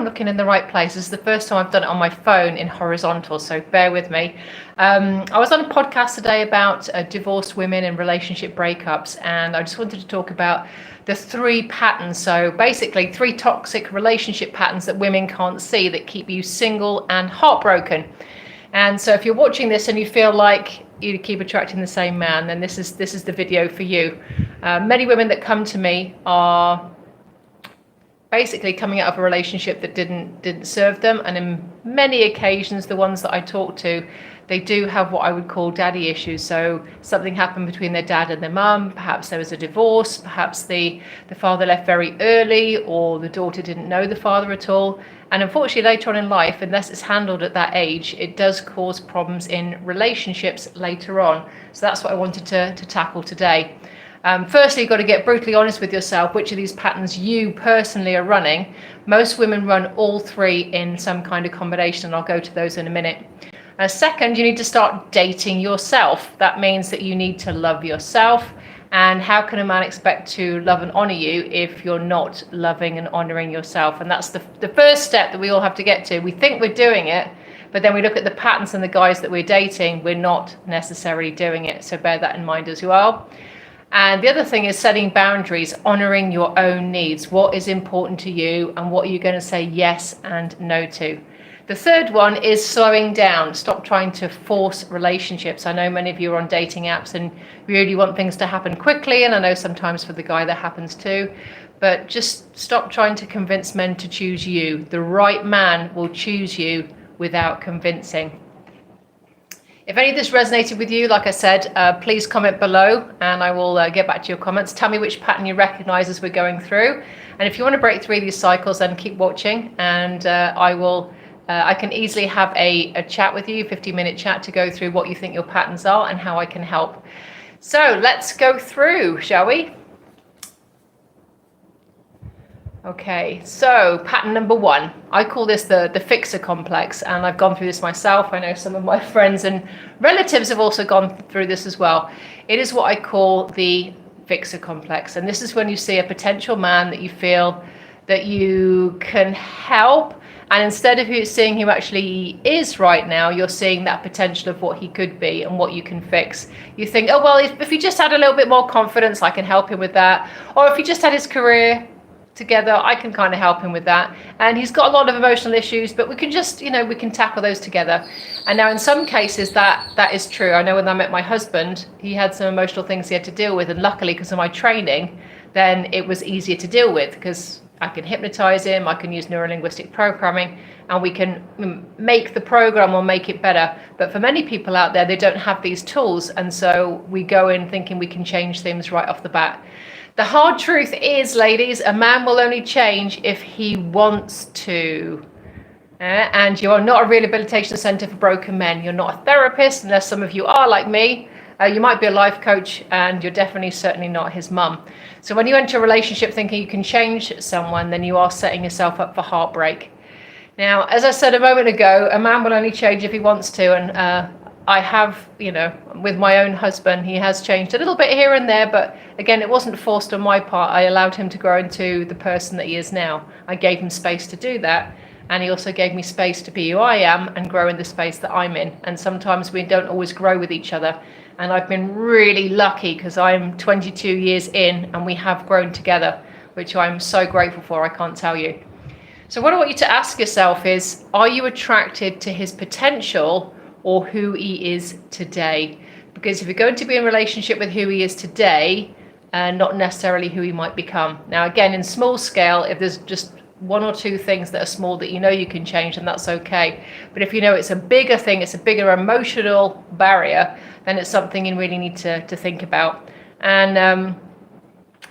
looking in the right place. This is the first time I've done it on my phone in horizontal, so bear with me. I was on a podcast today about divorced women and relationship breakups, and I just wanted to talk about the 3 patterns. So basically 3 toxic relationship patterns that women can't see that keep you single and heartbroken. And so if you're watching this and you feel like you keep attracting the same man, then this is the video for you. Many women that come to me are basically coming out of a relationship that didn't serve them, and in many occasions the ones that I talk to, they do have what I would call daddy issues. So something happened between their dad and their mum, perhaps there was a divorce, perhaps the father left very early, or the daughter didn't know the father at all. And unfortunately later on in life, unless it's handled at that age, it does cause problems in relationships later on. So that's what I wanted to tackle today. Firstly, you've got to get brutally honest with yourself, which of these patterns you personally are running. Most women run all 3 in some kind of combination, and I'll go to those in a minute. Second, you need to start dating yourself. That means that you need to love yourself. And how can a man expect to love and honor you if you're not loving and honoring yourself? And that's the first step that we all have to get to. We think we're doing it, but then we look at the patterns and the guys that we're dating, we're not necessarily doing it. So bear that in mind as well. And the other thing is setting boundaries, honoring your own needs. What is important to you and what are you going to say yes and no to? The third one is slowing down. Stop trying to force relationships. I know many of you are on dating apps and really want things to happen quickly. And I know sometimes for the guy that happens too. But just stop trying to convince men to choose you. The right man will choose you without convincing. If any of this resonated with you, like I said, please comment below and I will get back to your comments. Tell me which pattern you recognize as we're going through. And if you want to break through these cycles, then keep watching, and I can easily have a chat with you, 15-minute chat, to go through what you think your patterns are and how I can help. So let's go through, shall we? Okay, so pattern number 1, I call this the fixer complex, and I've gone through this myself. I know some of my friends and relatives have also gone through this as well. It is what I call the fixer complex, and this is when you see a potential man that you feel that you can help, and instead of seeing who actually is right now, you're seeing that potential of what he could be and what you can fix. You think, oh, well, if he just had a little bit more confidence, I can help him with that. Or if he just had his career together, I can kind of help him with that. And he's got a lot of emotional issues, but we can just, we can tackle those together. And now in some cases that is true. I know when I met my husband, he had some emotional things he had to deal with, and luckily because of my training, then it was easier to deal with, because I can hypnotize him, I can use neurolinguistic programming, and we can make the program or make it better. But for many people out there, they don't have these tools, and so we go in thinking we can change things right off the bat. The hard truth is, ladies, a man will only change if he wants to. And you are not a rehabilitation centre for broken men. You're not a therapist, unless some of you are like me. You might be a life coach, and you're certainly not his mum. So when you enter a relationship thinking you can change someone, then you are setting yourself up for heartbreak. Now, as I said a moment ago, a man will only change if he wants to. And I have, with my own husband, he has changed a little bit here and there. But again, it wasn't forced on my part. I allowed him to grow into the person that he is now. I gave him space to do that. And he also gave me space to be who I am and grow in the space that I'm in. And sometimes we don't always grow with each other. And I've been really lucky because I'm 22 years in and we have grown together, which I'm so grateful for, I can't tell you. So what I want you to ask yourself is, are you attracted to his potential or who he is today? Because if you're going to be in a relationship with who he is today, not necessarily who he might become. Now, again, in small scale, if there's just 1 or 2 things that are small that you can change, and that's okay. But if it's a bigger thing, it's a bigger emotional barrier, then it's something you really need to think about. And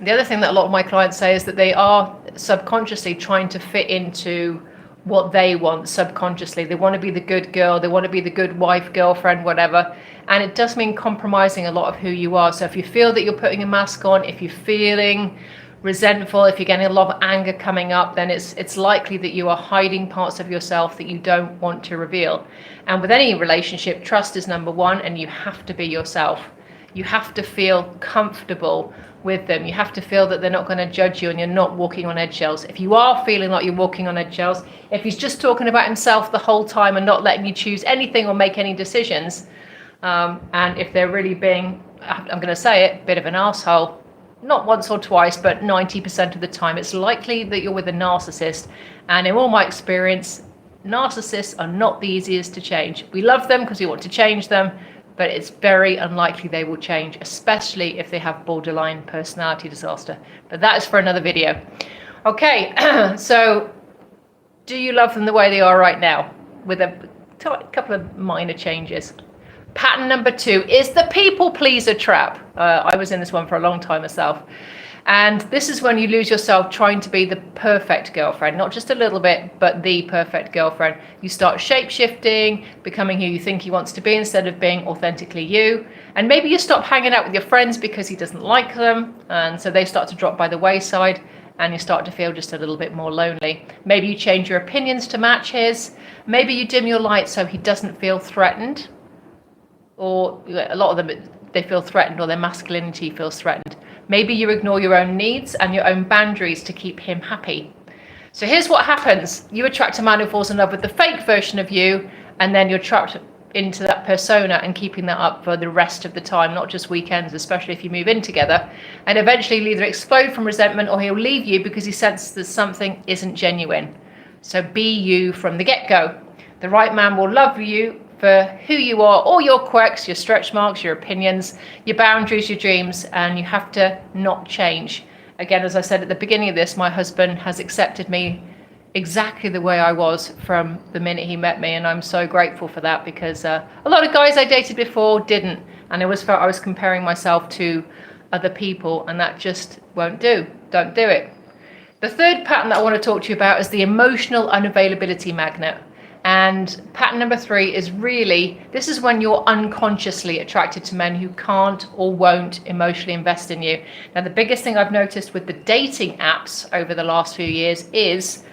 the other thing that a lot of my clients say is that they are subconsciously trying to fit into what they want subconsciously. They want to be the good girl, they want to be the good wife, girlfriend, whatever. And it does mean compromising a lot of who you are. So if you feel that you're putting a mask on, if you're feeling resentful, if you're getting a lot of anger coming up, then it's likely that you are hiding parts of yourself that you don't want to reveal. And with any relationship, trust is number 1, and you have to be yourself. You have to feel comfortable with them. You have to feel that they're not going to judge you and you're not walking on eggshells. If you are feeling like you're walking on eggshells, if he's just talking about himself the whole time and not letting you choose anything or make any decisions, and if they're really being, I'm going to say it, a bit of an asshole, not once or twice, but 90% of the time, it's likely that you're with a narcissist. And in all my experience, narcissists are not the easiest to change. We love them because we want to change them, but it's very unlikely they will change, especially if they have borderline personality disaster. But that is for another video. Okay, so do you love them the way they are right now, with a couple of minor changes? Pattern number 2 is the people pleaser trap. I was in this one for a long time myself. And this is when you lose yourself trying to be the perfect girlfriend, not just a little bit, but the perfect girlfriend. You start shape-shifting, becoming who you think he wants to be instead of being authentically you. And maybe you stop hanging out with your friends because he doesn't like them. And so they start to drop by the wayside and you start to feel just a little bit more lonely. Maybe you change your opinions to match his. Maybe you dim your light so he doesn't feel threatened. Or a lot of them, they feel threatened, or their masculinity feels threatened. Maybe you ignore your own needs and your own boundaries to keep him happy. So here's what happens. You attract a man who falls in love with the fake version of you, and then you're trapped into that persona and keeping that up for the rest of the time, not just weekends, especially if you move in together. And eventually he'll either explode from resentment or he'll leave you because he senses that something isn't genuine. So be you from the get-go. The right man will love you for who you are, all your quirks, your stretch marks, your opinions, your boundaries, your dreams, and you have to not change. Again, as I said at the beginning of this, my husband has accepted me exactly the way I was from the minute he met me, and I'm so grateful for that, because a lot of guys I dated before didn't, and I always felt I was comparing myself to other people, and that just won't do. Don't do it. The third pattern that I want to talk to you about is the Emotional Unavailability Magnet. And pattern number 3 is really, this is when you're unconsciously attracted to men who can't or won't emotionally invest in you. Now, the biggest thing I've noticed with the dating apps over the last few years is,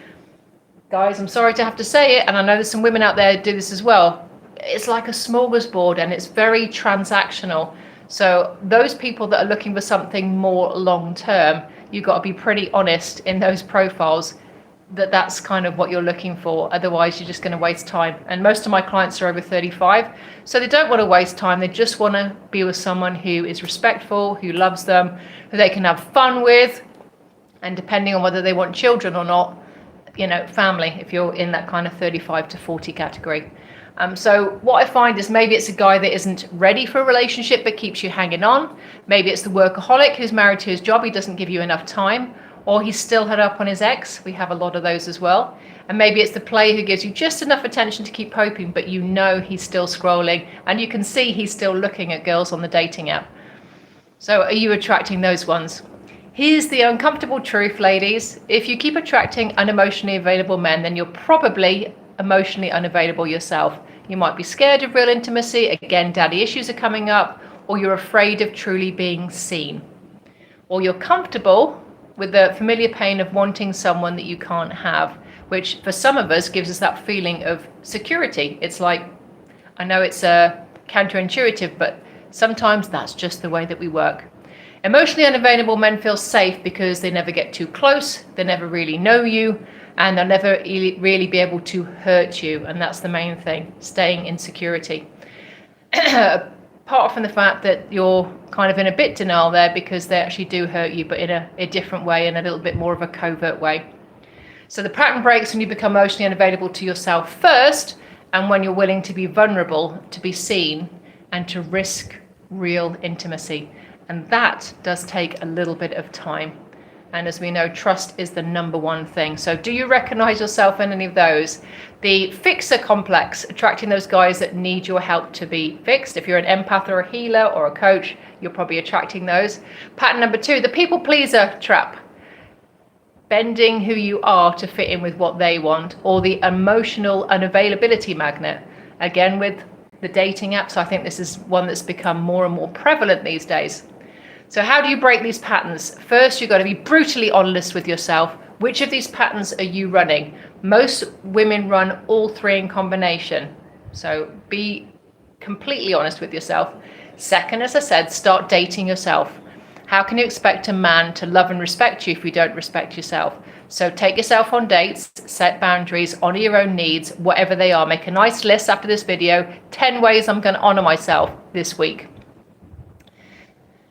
guys, I'm sorry to have to say it, and I know there's some women out there who do this as well, it's like a smorgasbord and it's very transactional. So those people that are looking for something more long-term, you've got to be pretty honest in those profiles that that's kind of what you're looking for. Otherwise, you're just going to waste time. And most of my clients are over 35, so they don't want to waste time. They just want to be with someone who is respectful, who loves them, who they can have fun with, and depending on whether they want children or not, you know, family, if you're in that kind of 35 to 40 category. So what I find is maybe it's a guy that isn't ready for a relationship but keeps you hanging on. Maybe it's the workaholic who's married to his job, he doesn't give you enough time. Or he's still hung up on his ex. We have a lot of those as well. And maybe it's the player who gives you just enough attention to keep hoping, but you know he's still scrolling and you can see he's still looking at girls on the dating app. So are you attracting those ones? Here's the uncomfortable truth, ladies. If you keep attracting unemotionally available men, then you're probably emotionally unavailable yourself. You might be scared of real intimacy. Again, daddy issues are coming up, or you're afraid of truly being seen. Or you're comfortable with the familiar pain of wanting someone that you can't have, which for some of us gives us that feeling of security. It's like, I know it's counterintuitive, but sometimes that's just the way that we work. Emotionally unavailable men feel safe because they never get too close, they never really know you, and they'll never really be able to hurt you. And that's the main thing, staying in security. Apart from the fact that you're kind of in a bit denial there because they actually do hurt you, but in a different way, in a little bit more of a covert way. So the pattern breaks when you become emotionally unavailable to yourself first, and when you're willing to be vulnerable, to be seen, and to risk real intimacy. And that does take a little bit of time. And as we know, trust is the number one thing. So do you recognize yourself in any of those? The fixer complex, attracting those guys that need your help to be fixed. If you're an empath or a healer or a coach, you're probably attracting those. Pattern number 2, the people pleaser trap. Bending who you are to fit in with what they want. Or the emotional unavailability magnet. Again, with the dating apps, I think this is one that's become more and more prevalent these days. So how do you break these patterns? First, you've got to be brutally honest with yourself. Which of these patterns are you running? Most women run all 3 in combination. So be completely honest with yourself. Second, as I said, start dating yourself. How can you expect a man to love and respect you if you don't respect yourself? So take yourself on dates, set boundaries, honor your own needs, whatever they are. Make a nice list after this video, 10 ways I'm going to honor myself this week.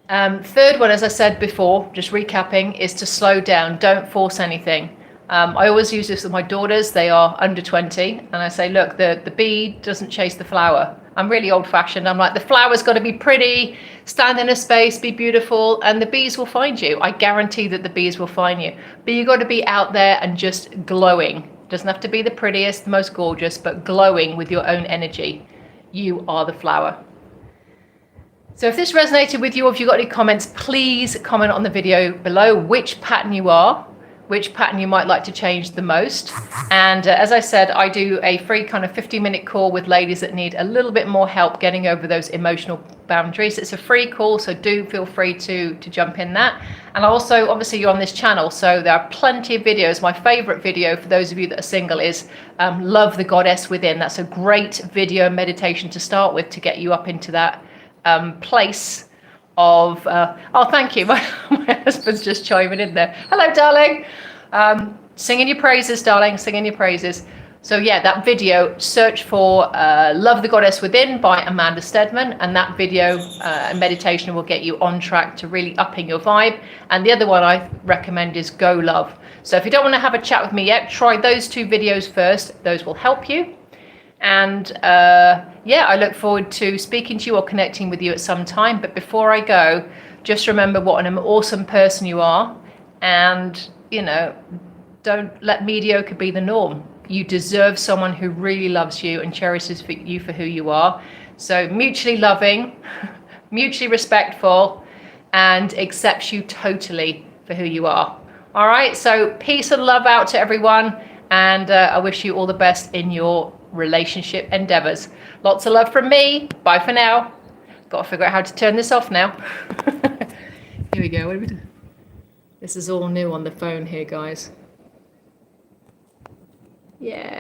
Third one, as I said before, just recapping, is to slow down. Don't force anything. I always use this with my daughters. They are under 20. And I say, look, the bee doesn't chase the flower. I'm really old fashioned. I'm like, the flower's got to be pretty, stand in a space, be beautiful, and the bees will find you. I guarantee that the bees will find you. But you've got to be out there and just glowing. Doesn't have to be the prettiest, the most gorgeous, but glowing with your own energy. You are the flower. So if this resonated with you, or if you've got any comments, please comment on the video below which pattern you are, which pattern you might like to change the most. And as I said, I do a free kind of 50-minute call with ladies that need a little bit more help getting over those emotional boundaries. It's a free call, so do feel free to jump in that. And also, obviously, you're on this channel, so there are plenty of videos. My favorite video for those of you that are single is Love the Goddess Within. That's a great video meditation to start with to get you up into that place of oh, thank you. My husband's just chiming in there. Hello, darling. Singing your praises, darling. Singing your praises. So yeah, that video, search for Love the Goddess Within by Amanda Stedman, and that video and meditation will get you on track to really upping your vibe. And the other one I recommend is Go Love. So if you don't want to have a chat with me yet, try those two videos first. Those will help you. And yeah, I look forward to speaking to you or connecting with you at some time. But before I go, just remember what an awesome person you are. And, you know, don't let mediocre be the norm. You deserve someone who really loves you and cherishes you for who you are. So mutually loving, mutually respectful, and accepts you totally for who you are. All right, so peace and love out to everyone. And I wish you all the best in your relationship endeavors. Lots of love from me. Bye for now. Got to figure out how to turn this off now. Here we go. What do we do? This is all new on the phone here, guys. Yeah.